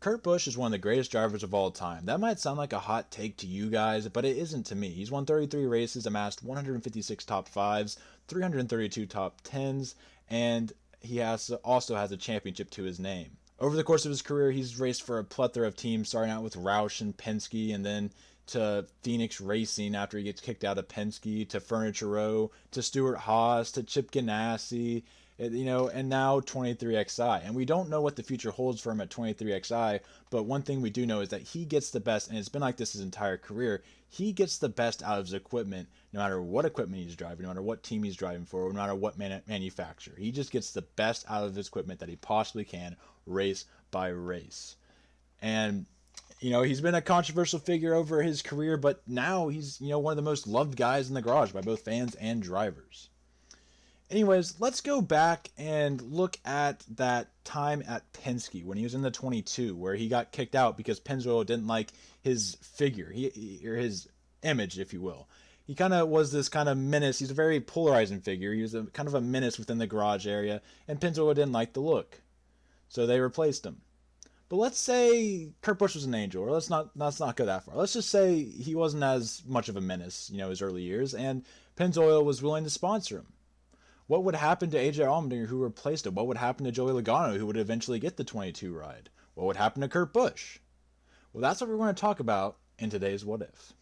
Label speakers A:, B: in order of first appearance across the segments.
A: Kurt Busch is one of the greatest drivers of all time. That might sound like a hot take to you guys, but it isn't to me. He's won 33 races, amassed 156 top 5s, 332 top 10s, and also has a championship to his name. Over the course of his career, he's raced for a plethora of teams, starting out with Roush and Penske, and then to Phoenix Racing after he gets kicked out of Penske, to Furniture Row, to Stewart Haas, to Chip Ganassi, and now 23XI. And we don't know what the future holds for him at 23XI, but one thing we do know is that he gets the best, and it's been like this his entire career. He gets the best out of his equipment, no matter what equipment he's driving, no matter what team he's driving for, no matter what manufacturer. He just gets the best out of his equipment that he possibly can, race by race. And he's been a controversial figure over his career, but now he's, one of the most loved guys in the garage by both fans and drivers. Anyways, let's go back and look at that time at Penske when he was in the 22, where he got kicked out because Pennzoil didn't like his figure, or his image, if you will. He kind of was this kind of menace. He's a very polarizing figure. He was kind of a menace within the garage area, and Pennzoil didn't like the look. So they replaced him. But let's say Kurt Busch was an angel, or let's not go that far. Let's just say he wasn't as much of a menace, his early years, and Pennzoil was willing to sponsor him. What would happen to AJ Allmendinger, who replaced him? What would happen to Joey Logano, who would eventually get the 22 ride? What would happen to Kurt Busch? Well, that's what we're going to talk about in today's What If.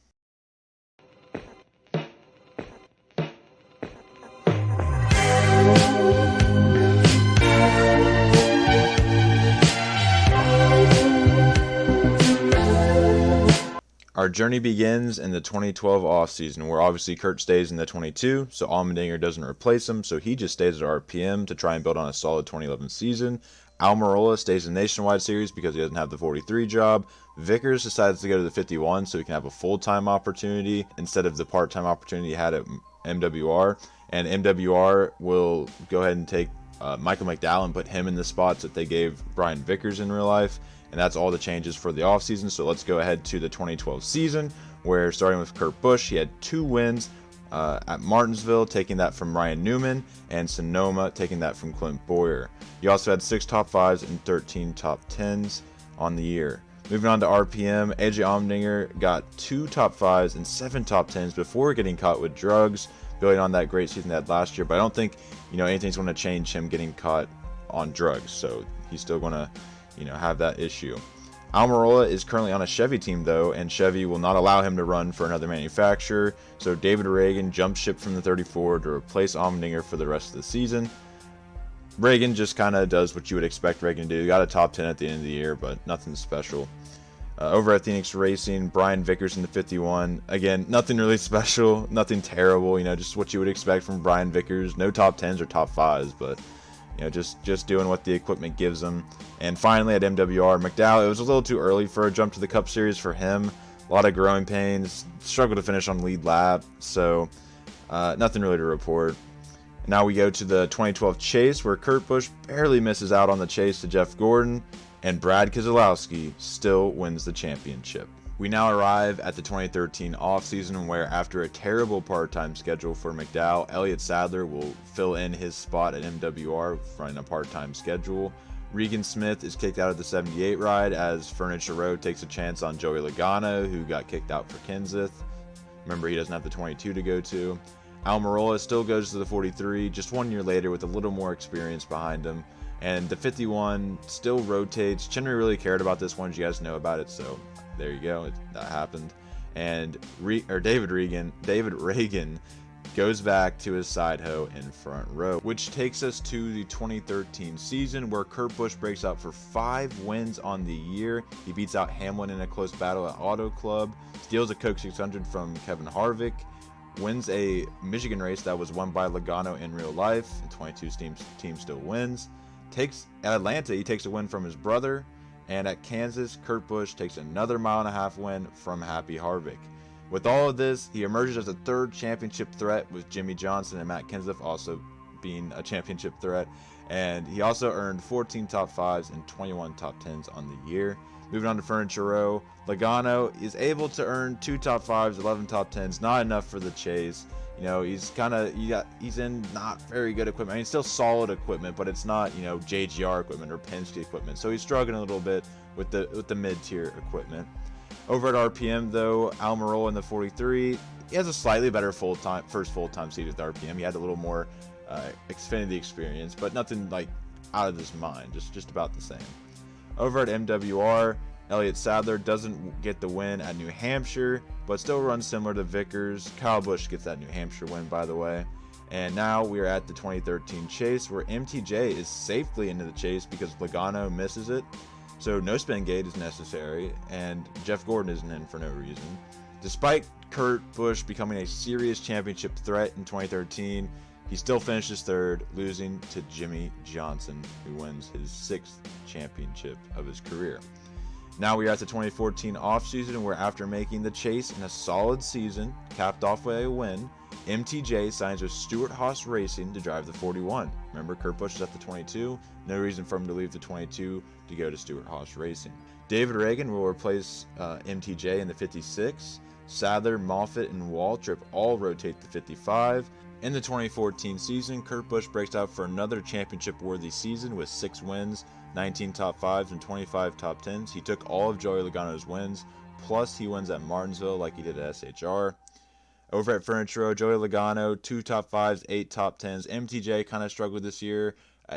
A: Our journey begins in the 2012 offseason, where obviously Kurt stays in the 22, so Allmendinger doesn't replace him, so he just stays at RPM to try and build on a solid 2011 season. Almirola stays in the Nationwide Series because he doesn't have the 43 job. Vickers decides to go to the 51 so he can have a full-time opportunity instead of the part-time opportunity he had at MWR. And MWR will go ahead and take Michael McDowell and put him in the spots that they gave Brian Vickers in real life. And that's all the changes for the offseason. So let's go ahead to the 2012 season, where starting with Kurt Busch, he had 2 wins at Martinsville, taking that from Ryan Newman, and Sonoma, taking that from Clint Bowyer. He also had 6 top 5s and 13 top 10s on the year. Moving on to RPM, AJ Allmendinger got 2 top 5s and 7 top 10s before getting caught with drugs, building on that great season they had last year. But I don't think anything's going to change him getting caught on drugs. So he's still going to have that issue. Almirola is currently on a Chevy team though, and Chevy will not allow him to run for another manufacturer, so David Reagan jumped ship from the 34 to replace Allmendinger for the rest of the season. Reagan just kind of does what you would expect Reagan to do. He got a top 10 at the end of the year, but nothing special. Over at Phoenix Racing, Brian Vickers in the 51. Again, nothing really special, nothing terrible, just what you would expect from Brian Vickers. No top 10s or top 5s, but just doing what the equipment gives him. And finally at MWR, McDowell, it was a little too early for a jump to the Cup Series for him. A lot of growing pains, struggled to finish on lead lap, so nothing really to report. Now we go to the 2012 Chase, where Kurt Busch barely misses out on the chase to Jeff Gordon, and Brad Keselowski still wins the championship. We now arrive at the 2013 offseason, where after a terrible part-time schedule for McDowell, Elliott Sadler will fill in his spot at MWR running a part-time schedule. Regan Smith is kicked out of the 78 ride as Furniture Row takes a chance on Joey Logano, who got kicked out for Kenseth. Remember, he doesn't have the 22 to go to. Almirola still goes to the 43 just 1 year later with a little more experience behind him. And the 51 still rotates. Chenry really cared about this one, as you guys know about it, so there you go, that happened. And David Reagan goes back to his side hoe in front row, which takes us to the 2013 season, where Kurt Busch breaks out for 5 wins on the year. He beats out Hamlin in a close battle at Auto Club, steals a Coke 600 from Kevin Harvick, wins a Michigan race that was won by Logano in real life. The 22 team still wins. At Atlanta, he takes a win from his brother. And at Kansas, Kurt Busch takes another 1.5 mile win from Happy Harvick. With all of this, he emerges as a 3rd championship threat, with Jimmy Johnson and Matt Kenseth also being a championship threat. And he also earned 14 top 5s and 21 top 10s on the year. Moving on to Furniture Row, Logano is able to earn 2 top 5s, 11 top 10s, not enough for the chase. He's in not very good equipment. I mean, still solid equipment, but it's not, JGR equipment or Penske equipment. So he's struggling a little bit with the mid-tier equipment. Over at RPM, though, Almirola in the 43, he has a slightly better first full-time seat at the RPM. He had a little more Xfinity experience, but nothing like out of this mind, just about the same. Over at MWR, Elliott Sadler doesn't get the win at New Hampshire, but still runs similar to Vickers. Kyle Busch gets that New Hampshire win, by the way. And now we are at the 2013 chase, where MTJ is safely into the chase because Logano misses it. So no spin gate is necessary, and Jeff Gordon isn't in for no reason. Despite Kurt Busch becoming a serious championship threat in 2013, he still finishes third, losing to Jimmy Johnson, who wins his 6th championship of his career. Now we are at the 2014 offseason, where after making the chase in a solid season, capped off with a win, MTJ signs with Stewart Haas Racing to drive the 41. Remember, Kurt Busch is at the 22. No reason for him to leave the 22 to go to Stewart Haas Racing. David Reagan will replace MTJ in the 56. Sadler, Moffitt, and Waltrip all rotate the 55. In the 2014 season, Kurt Busch breaks out for another championship-worthy season with 6 wins, 19 top 5s, and 25 top 10s. He took all of Joey Logano's wins, plus he wins at Martinsville like he did at SHR. Over at Furniture Row, Joey Logano, 2 top 5s, 8 top 10s. MTJ kind of struggled this year.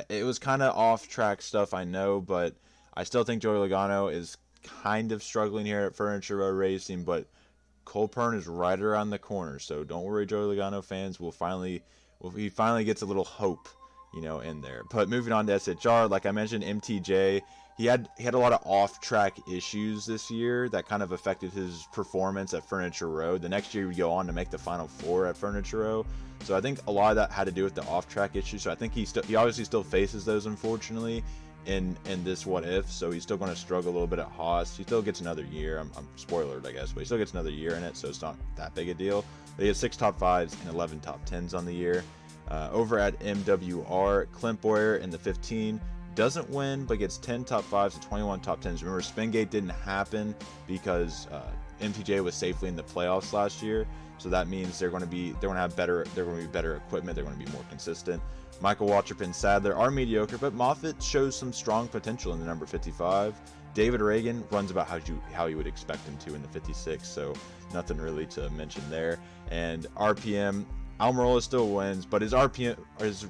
A: It was kind of off-track stuff, I know, but I still think Joey Logano is kind of struggling here at Furniture Row Racing, but Cole Pearn is right around the corner, so don't worry, Joey Logano fans. He finally gets a little hope, in there. But moving on to SHR, like I mentioned, MTJ, he had a lot of off-track issues this year that kind of affected his performance at Furniture Row. The next year, he would go on to make the Final Four at Furniture Row. So I think a lot of that had to do with the off-track issues. So I think he obviously still faces those, unfortunately, in this what if, so he's still going to struggle a little bit at Haas. He still gets another year. I'm spoilered, I guess, but he still gets another year in it, so it's not that big a deal. But he has 6 top 5s and 11 top 10s on the year. Over at MWR, Clint Boyer in the 15 doesn't win, but gets 10 top 5s and 21 top 10s. Remember, Spingate didn't happen because MTJ was safely in the playoffs last year, so that means they're going to be better equipment. They're going to be more consistent. Michael Waltrip and Sadler are mediocre, but Moffitt shows some strong potential in the number 55. David Reagan runs about how you would expect him to in the 56, so nothing really to mention there. And RPM, Almirola still wins, but his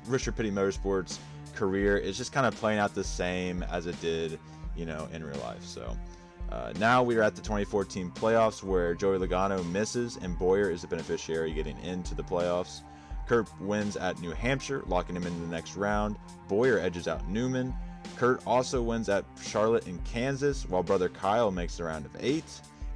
A: Richard Petty Motorsports career is just kind of playing out the same as it did, in real life. So now we are at the 2014 playoffs, where Joey Logano misses and Boyer is the beneficiary getting into the playoffs. Kurt wins at New Hampshire, locking him into the next round. Boyer edges out Newman. Kurt also wins at Charlotte and Kansas, while brother Kyle makes the round of 8.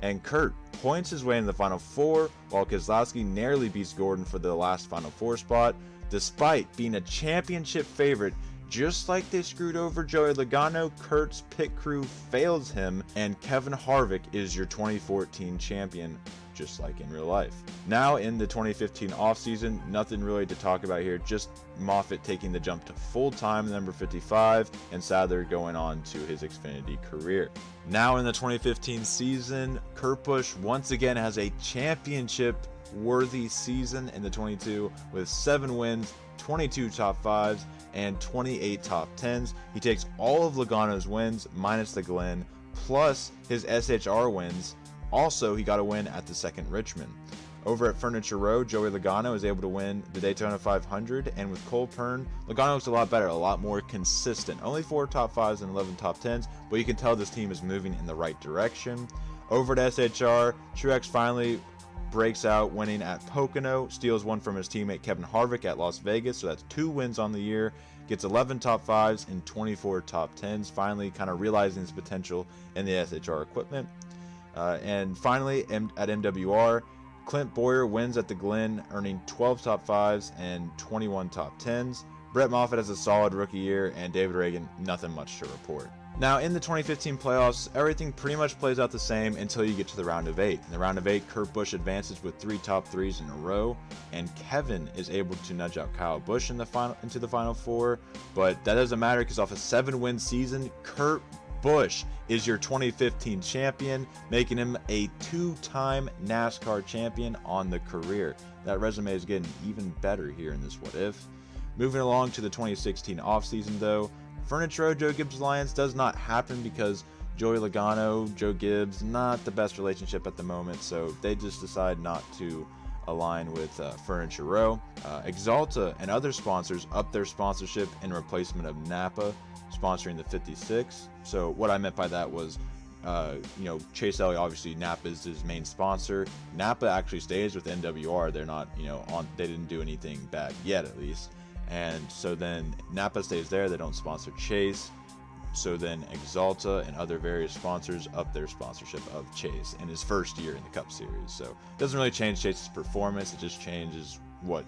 A: And Kurt points his way into the Final Four, while Keselowski narrowly beats Gordon for the last Final Four spot, despite being a championship favorite. Just like they screwed over Joey Logano, Kurt's pit crew fails him, and Kevin Harvick is your 2014 champion, just like in real life. Now in the 2015 offseason, nothing really to talk about here, just Moffitt taking the jump to full-time number 55, and Sadler going on to his Xfinity career. Now in the 2015 season, Kurt Busch once again has a championship-worthy season in the 22 with 7 wins, 22 top 5s, and 28 top 10s. He takes all of Logano's wins minus the Glen, plus his SHR wins. Also, he got a win at the second Richmond. Over at Furniture Row, Joey Logano is able to win the Daytona 500, and with Cole Pearn, Logano looks a lot better, a lot more consistent. Only 4 top 5s and 11 top 10s, but you can tell this team is moving in the right direction. Over at SHR, Truex finally breaks out, winning at Pocono, steals one from his teammate Kevin Harvick at Las Vegas, so that's 2 wins on the year, gets 11 top 5s and 24 top 10s, finally kind of realizing his potential in the SHR equipment. And finally, at MWR, Clint Boyer wins at the Glen, earning 12 top 5s and 21 top 10s. Brett Moffitt has a solid rookie year, and David Reagan, nothing much to report. Now, in the 2015 playoffs, everything pretty much plays out the same until you get to the round of 8. In the round of 8, Kurt Busch advances with 3 top 3s in a row, and Kevin is able to nudge out Kyle Busch into the Final Four, but that doesn't matter because off a 7-win season, Kurt Busch is your 2015 champion, making him a 2-time NASCAR champion on the career. That resume is getting even better here in this What If. Moving along to the 2016 offseason, though, Furniture Row Joe Gibbs Alliance does not happen because Joey Logano, Joe Gibbs, not the best relationship at the moment, so they just decide not to align with Furniture Row. Exalta and other sponsors up their sponsorship in replacement of Napa, sponsoring the 56. So what I meant by that was, Chase Elliott, obviously Napa is his main sponsor. Napa actually stays with NWR. They're not, they didn't do anything bad yet, at least. And so then Napa stays there. They don't sponsor Chase. So then Exalta and other various sponsors up their sponsorship of Chase in his first year in the Cup Series. So it doesn't really change Chase's performance. It just changes what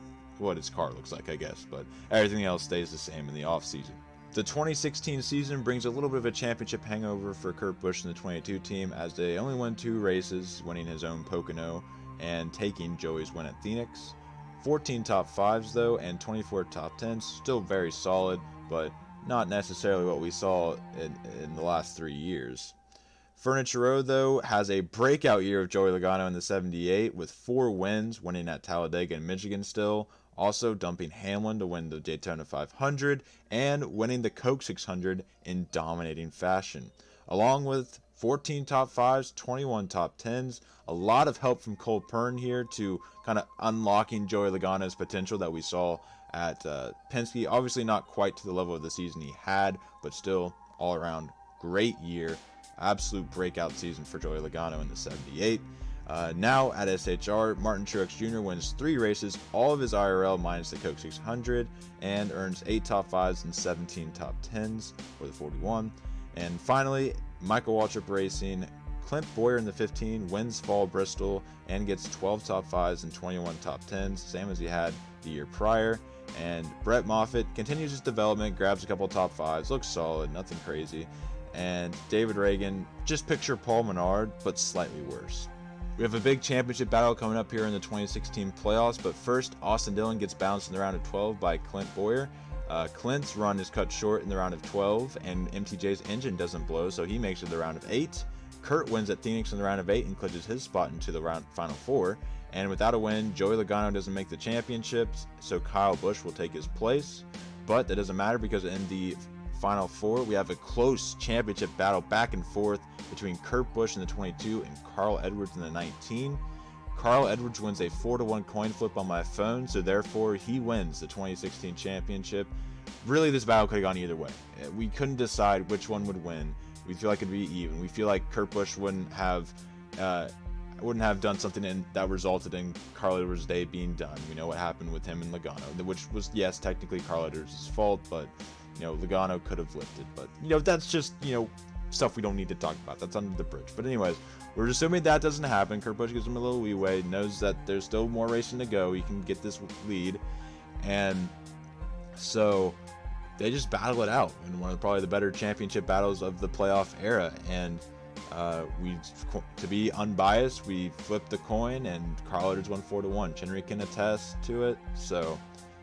A: his car looks like, I guess. But everything else stays the same in the offseason. The 2016 season brings a little bit of a championship hangover for Kurt Busch and the 22 team, as they only won 2 races, winning his own Pocono and taking Joey's win at Phoenix. 14 top 5s though, and 24 top 10s, still very solid, but not necessarily what we saw in the last 3 years. Furniture Row, though, has a breakout year of Joey Logano in the 78 with 4 wins, winning at Talladega and Michigan still, also dumping Hamlin to win the Daytona 500, and winning the Coke 600 in dominating fashion. Along with 14 top 5s, 21 top 10s, a lot of help from Cole Pearn here to kind of unlocking Joey Logano's potential that we saw at Penske. Obviously not quite to the level of the season he had, but still all around great year. Absolute breakout season for Joey Logano in the 78. Now at SHR, Martin Truex Jr. wins 3 races, all of his IRL minus the Coke 600, and earns 8 top 5s and 17 top 10s for the 41. And finally, Michael Waltrip Racing, Clint Bowyer in the 15 wins Fall Bristol and gets 12 top 5s and 21 top 10s, same as he had the year prior. And Brett Moffitt continues his development, grabs a couple top 5s, looks solid, nothing crazy. And David Reagan, just picture Paul Menard, but slightly worse. We have a big championship battle coming up here in the 2016 playoffs, but first, Austin Dillon gets bounced in the round of 12 by Clint Bowyer. Clint's run is cut short in the round of 12, and MTJ's engine doesn't blow, so he makes it to the round of 8. Kurt wins at Phoenix in the round of 8 and clinches his spot into the Final Four. And without a win, Joey Logano doesn't make the championships, so Kyle Busch will take his place. But that doesn't matter because in the Final Four, we have a close championship battle back and forth between Kurt Busch in the 22 and Carl Edwards in the 19. Carl Edwards wins a 4-1 coin flip on my phone, so therefore he wins the 2016 championship. Really, this battle could have gone either way. We couldn't decide which one would win. We feel like it'd be even. We feel like Kurt Busch wouldn't have done something that resulted in Carl Edwards' day being done. We know what happened with him and Logano, which was, yes, technically Carl Edwards' fault, but Logano could have lifted. But that's just stuff we don't need to talk about. That's under the bridge. But anyways, we're assuming that doesn't happen. Kurt Busch gives him a little leeway, knows that there's still more racing to go. He can get this lead, and so they just battle it out in one of probably the better championship battles of the playoff era. And to be unbiased, we flipped the coin, and Carl Edwards won 4-1. Chenry can attest to it. So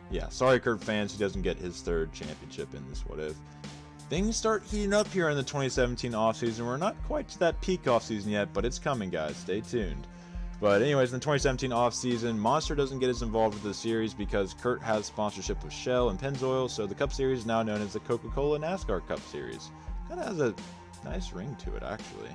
A: yeah, sorry Kurt fans, he doesn't get his 3rd championship in this What If. Things start heating up here in the 2017 offseason. We're not quite to that peak offseason yet, but it's coming, guys. Stay tuned. But anyways, in the 2017 offseason, Monster doesn't get as involved with the series because Kurt has sponsorship with Shell and Pennzoil, so the Cup Series is now known as the Coca-Cola NASCAR Cup Series. Kind of has a nice ring to it, actually.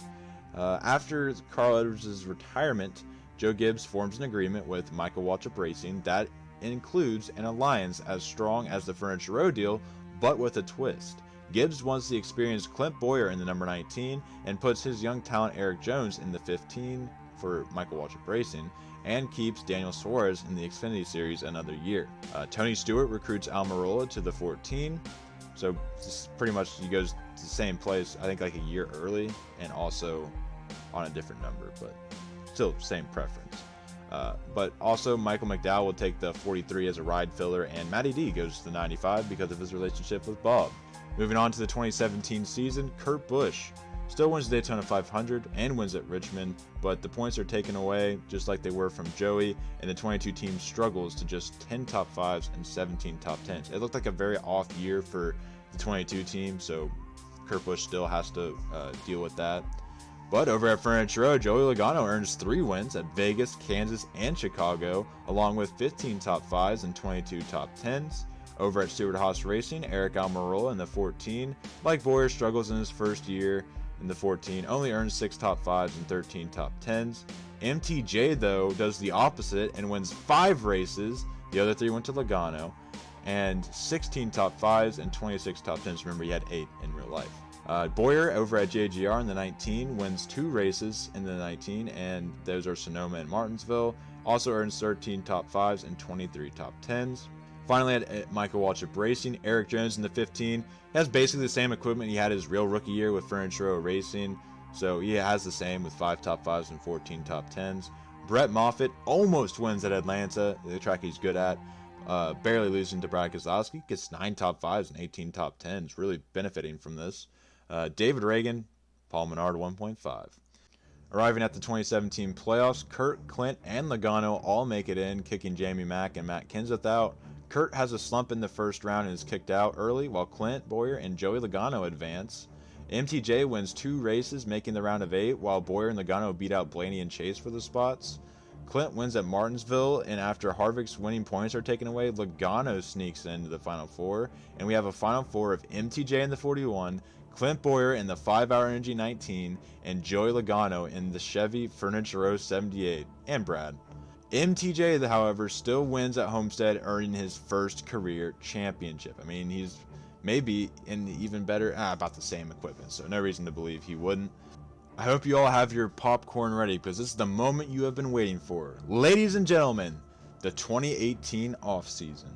A: After Carl Edwards' retirement, Joe Gibbs forms an agreement with Michael Waltrip Racing that includes an alliance as strong as the Furniture Row deal, but with a twist. Gibbs wants the experienced Clint Bowyer in the number 19 and puts his young talent Eric Jones in the 15 for Michael Waltrip Racing, and keeps Daniel Suarez in the Xfinity Series another year. Tony Stewart recruits Almirola to the 14, so pretty much he goes to the same place, I think like a year early, and also on a different number, but still same preference. But also Michael McDowell will take the 43 as a ride filler, and Matty D goes to the 95 because of his relationship with Bob. Moving on to the 2017 season, Kurt Busch still wins the Daytona 500 and wins at Richmond, but the points are taken away just like they were from Joey, and the 22 team struggles to just 10 top 5s and 17 top 10s. It looked like a very off year for the 22 team, so Kurt Busch still has to deal with that. But over at Furniture Row, Joey Logano earns 3 wins at Vegas, Kansas, and Chicago, along with 15 top 5s and 22 top 10s. Over at Stewart Haas Racing, Eric Almirola in the 14, like Bowyer, struggles in his first year in the 14, only earns 6 top 5s and 13 top 10s. MTJ, though, does the opposite and wins 5 races. The other 3 went to Logano, and 16 top 5s and 26 top 10s. Remember, he had 8 in real life. Bowyer over at JGR in the 19 wins 2 races in the 19, and those are Sonoma and Martinsville. Also earns 13 top 5s and 23 top 10s. Finally, at Michael Waltrip Racing, Eric Jones in the 15 has basically the same equipment he had his real rookie year with Furniture Row Racing, so he has the same with 5 top 5s and 14 top 10s. Brett Moffitt almost wins at Atlanta, the track he's good at, barely losing to Brad Keselowski, gets 9 top 5s and 18 top 10s, really benefiting from this. David Reagan, Paul Menard 1.5. Arriving at the 2017 playoffs, Kurt, Clint, and Logano all make it in, kicking Jamie Mack and Matt Kenseth out. Kurt has a slump in the first round and is kicked out early, while Clint, Bowyer, and Joey Logano advance. MTJ wins 2 races, making the round of 8, while Bowyer and Logano beat out Blaney and Chase for the spots. Clint wins at Martinsville, and after Harvick's winning points are taken away, Logano sneaks into the Final Four, and we have a Final Four of MTJ in the 41, Clint Bowyer in the 5-hour Energy 19, and Joey Logano in the Chevy Furniture Row 78, and Brad. MTJ, however, still wins at Homestead, earning his first career championship. I mean, he's maybe in even better, about the same equipment, so no reason to believe he wouldn't. I hope you all have your popcorn ready, because this is the moment you have been waiting for. Ladies and gentlemen, the 2018 offseason.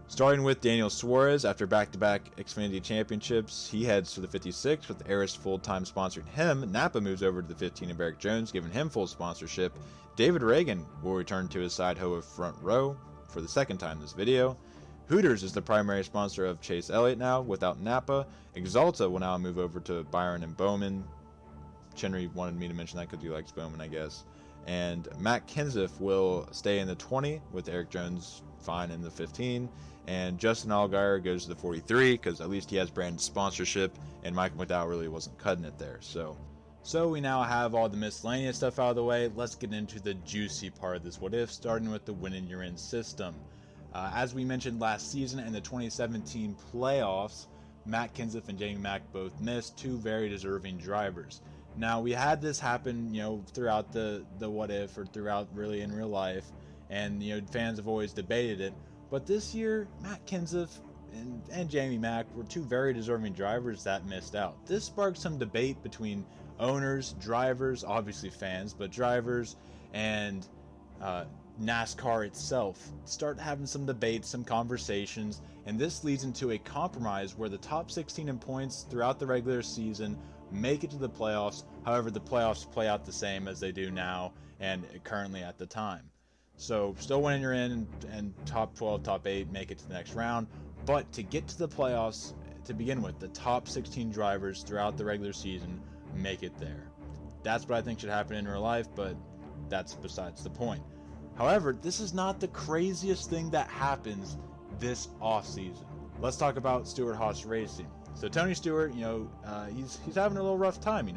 A: Starting with Daniel Suarez, after back-to-back Xfinity championships, he heads to the 56 with Eris full-time sponsoring him. Napa moves over to the 15 of Eric Jones, giving him full sponsorship. David Reagan will return to his side hoe of Front Row for the second time this video. Hooters is the primary sponsor of Chase Elliott now, without Napa. Exalta will now move over to Byron and Bowman. Chenry wanted me to mention that because he likes Bowman, I guess. And Matt Kenseth will stay in the 20 with Eric Jones fine in the 15. And Justin Allgaier goes to the 43 because at least he has brand sponsorship, and Michael McDowell really wasn't cutting it there. So we now have all the miscellaneous stuff out of the way. Let's get into the juicy part of this what if, starting with the winning you're in system. As we mentioned last season in the 2017 playoffs, Matt Kenseth and Jamie Mack both missed, 2 very deserving drivers. Now, we had this happen, throughout the what if, or throughout really in real life, and, fans have always debated it. But this year, Matt Kenseth and Jamie Mack were 2 very deserving drivers that missed out. This sparked some debate between owners, drivers, obviously fans, but drivers and NASCAR itself. Start having some debates, some conversations, and this leads into a compromise where the top 16 in points throughout the regular season make it to the playoffs. However, the playoffs play out the same as they do now and currently at the time. So still winning you're in, and top 12, top 8 make it to the next round. But to get to the playoffs to begin with, the top 16 drivers throughout the regular season make it there. That's what I think should happen in real life, but that's besides the point. However, this is not the craziest thing that happens this offseason. Let's talk about Stewart Haas Racing. So Tony Stewart, he's having a little rough time,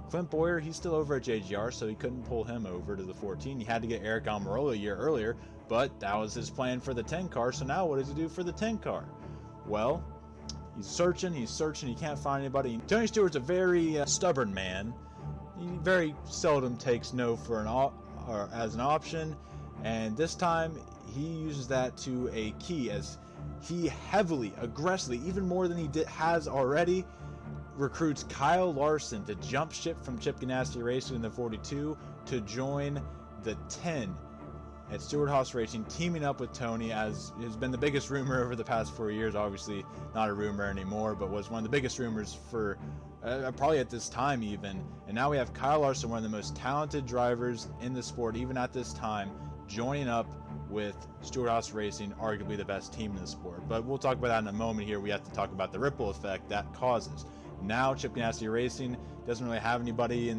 A: Clint Bowyer, he's still over at JGR, so he couldn't pull him over to the 14. He had to get Eric Almirola a year earlier, but that was his plan for the 10 car, so now what does he do for the 10 car? Well, he's searching, he can't find anybody. Tony Stewart's a very stubborn man. He very seldom takes no for as an option, and this time he uses that to a key as he heavily, aggressively, even more than he has already, recruits Kyle Larson to jump ship from Chip Ganassi Racing in the 42 to join the 10 at Stewart Haas Racing, teaming up with Tony, as has been the biggest rumor over the past 4 years. Obviously not a rumor anymore, but was one of the biggest rumors for probably at this time even. And now we have Kyle Larson, one of the most talented drivers in the sport even at this time, joining up with Stewart Racing arguably the best team in the sport. But we'll talk about that in a moment here. We have to talk about the ripple effect that causes. Now Chip Ganassi Racing doesn't really have anybody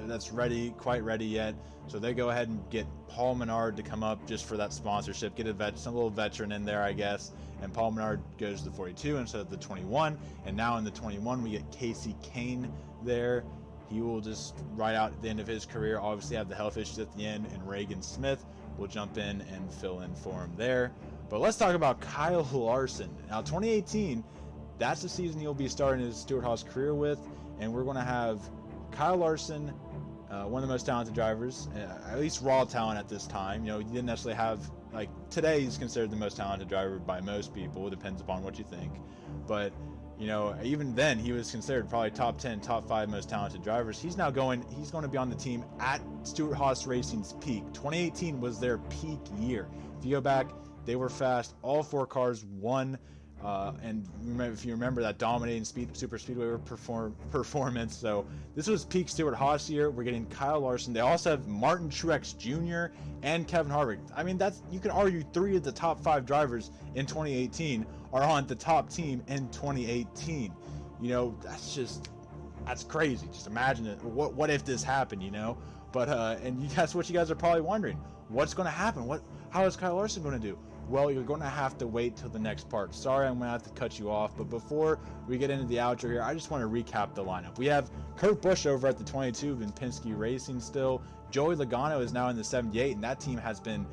A: that's quite ready yet, so they go ahead and get Paul Menard to come up just for that sponsorship, get some little veteran in there, I guess, and Paul Menard goes to the 42 instead of the 21, and now in the 21 we get Casey Kane there. He will just ride out at the end of his career, obviously have the health issues at the end, and Reagan Smith will jump in and fill in for him there. But let's talk about Kyle Larson. Now 2018, that's the season he'll be starting his Stewart-Haas career with, and we're going to have Kyle Larson, one of the most talented drivers, at least raw talent at this time. You know, he didn't necessarily have, like, today he's considered the most talented driver by most people. It depends upon what you think. But, you know, even then he was considered probably top 10, top 5 most talented drivers. He's going to be on the team at Stewart-Haas Racing's peak. 2018 was their peak year. If you go back, they were fast. All 4 cars won. And if you remember that dominating super speedway performance, so this was peak Stewart-Haas year. We're getting Kyle Larson. They also have Martin Truex Jr. and Kevin Harvick. I mean, you can argue 3 of the top 5 drivers in 2018 are on the top team in 2018. You know, that's crazy. Just imagine it. What if this happened? You know, but and that's what you guys are probably wondering. What's going to happen? How is Kyle Larson going to do? Well, you're going to have to wait till the next part. Sorry, I'm going to have to cut you off. But before we get into the outro here, I just want to recap the lineup. We have Kurt Busch over at the 22 in Penske Racing still. Joey Logano is now in the 78, and that team has been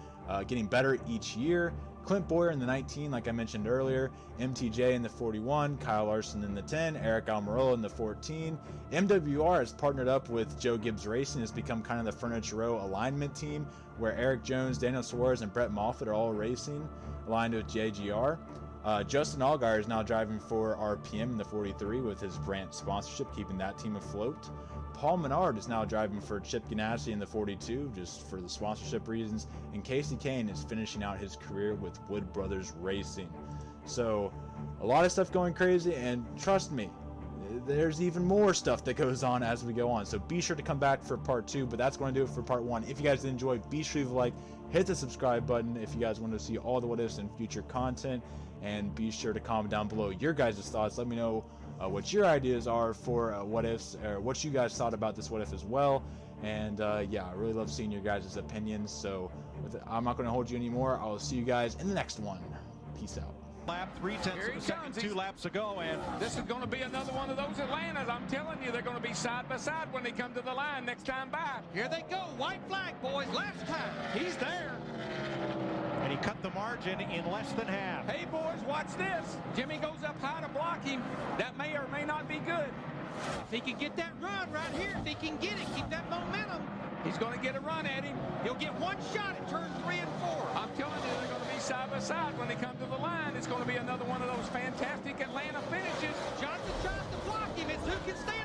A: getting better each year. Clint Boyer in the 19, like I mentioned earlier. MTJ in the 41. Kyle Larson in the 10. Eric Almirola in the 14. MWR has partnered up with Joe Gibbs Racing. Has become kind of the Furniture Row alignment team, where Eric Jones, Daniel Suarez, and Brett Moffitt are all racing, aligned with JGR. Justin Allgaier is now driving for RPM in the 43 with his Brandt sponsorship, keeping that team afloat. Paul Menard is now driving for Chip Ganassi in the 42, just for the sponsorship reasons. And Casey Kane is finishing out his career with Wood Brothers Racing. So, a lot of stuff going crazy, and trust me, there's even more stuff that goes on as we go on. So be sure to come back for part 2, but that's going to do it for part 1. If you guys did enjoy, be sure to leave a like, hit the subscribe button if you guys want to see all the what ifs and future content, and be sure to comment down below your guys' thoughts. Let me know what your ideas are for what ifs, or what you guys thought about this what if as well. And yeah, I really love seeing your guys' opinions. So I'm not going to hold you anymore. I'll see you guys in the next one. Peace out.
B: Lap 3/10 of a second, 2 laps ago, and
C: this is going to be another one of those Atlantas. I'm telling you, they're going to be side by side when they come to the line next time by.
B: Here they go, white flag, boys, last time. He's there, and he cut the margin in less than half.
C: Hey, boys, watch this. Jimmy goes up high to block him. That may or may not be good.
B: If he can get that run right here, if he can get it, keep that momentum.
C: He's going to get a run at him.
B: He'll get one shot at turn 3 and 4.
C: I'm telling you, they're going to be side by side when they come to the line. It's going to be another one of those fantastic Atlanta finishes.
B: Johnson tries to block him. It's who can stay